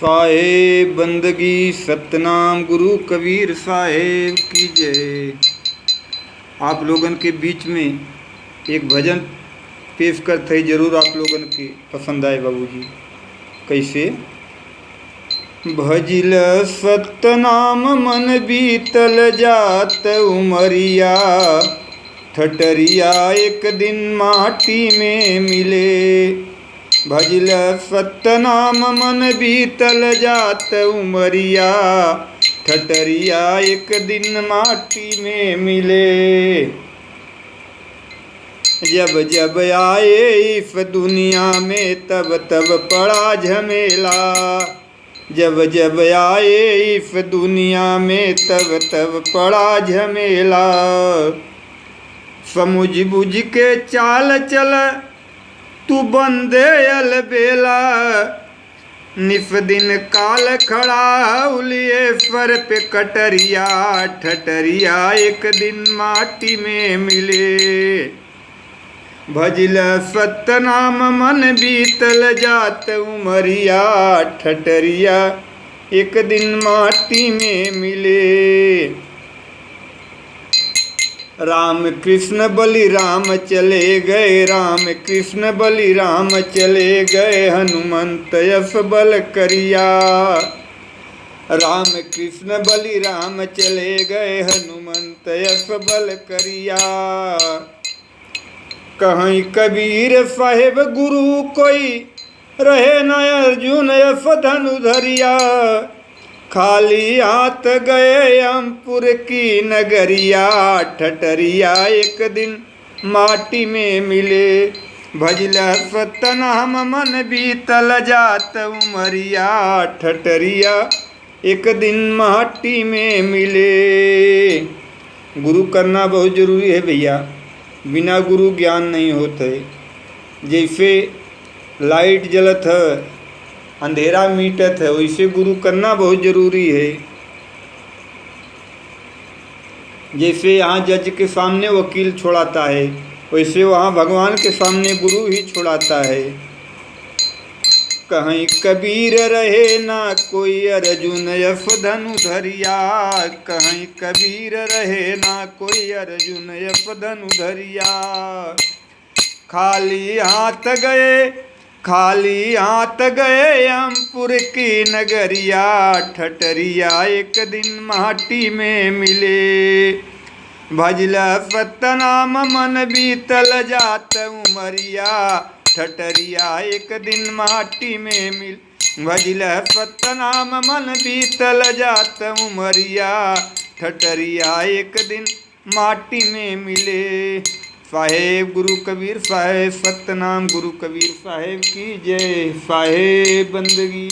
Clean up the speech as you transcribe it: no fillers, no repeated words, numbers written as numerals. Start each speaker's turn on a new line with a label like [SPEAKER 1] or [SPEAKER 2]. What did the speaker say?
[SPEAKER 1] साहेब बंदगी सतनाम गुरु कबीर साहेब की जय। आप लोगन के बीच में एक भजन पेश करते जरूर आप लोगन के पसंद आए बाबूजी। कैसे? भजिल सतनाम मन बीतल जात उमरिया, ठटरिया एक दिन माटी में मिले। भजिल सतनाम मन बीतल जात उमरिया, ठटरिया एक दिन माटी में मिले। जब जब आए इस दुनिया में तब तब पड़ा झमेला। जब जब आए इस दुनिया में तब तब पड़ा झमेला। समझ बुझ के चाल चल तू बंदे अलबेला। निस दिन काल खड़ा उलिए सर पे कटरिया, ठटरिया एक दिन माटी में मिले। भजिल सतनाम मन बीतल जात उमरिया, ठटरिया एक दिन माटी में मिले। राम कृष्ण बलिराम चले गए, राम कृष्ण बलिराम चले गए, हनुमंत यश बल करिया। राम कृष्ण बलिराम चले गए, हनुमंत यश बल करिया। कहीं कबीर साहेब गुरु कोई रहे न अर्जुन यश धनुधरिया। खाली हाथ गए अमपुर की नगरिया, ठटरिया एक दिन माटी में मिले। भजिल सतनाम मन बीतल जात उमरिया, ठटरिया एक दिन माटी में मिले। गुरु करना बहुत जरूरी है भैया, बिना गुरु ज्ञान नहीं होता है। जैसे लाइट जलत है, अंधेरा मिटत है, वैसे गुरु करना बहुत जरूरी है। जैसे यहाँ जज के सामने वकील छोड़ाता है, वैसे वहाँ भगवान के सामने गुरु ही छोड़ाता है। कहीं कबीर रहे ना कोई अर्जुन यश धनुधरिया। कहीं कबीर रहे ना कोई अर्जुन यश धनुधरिया। खाली हाथ गए, खाली हाथ गए अमपुर की नगरिया, ठटरिया एक दिन माटी में मिले। भजिल सतनाम मन बीतल जात उमरिया, ठटरिया एक दिन माटी में मिल। भजिल सतनाम मन बीतल जात उमरिया, ठटरिया एक दिन माटी में मिले। साहेब गुरु कबीर साहेब, सतनाम गुरु कबीर साहेब की जय। साहेब बंदगी।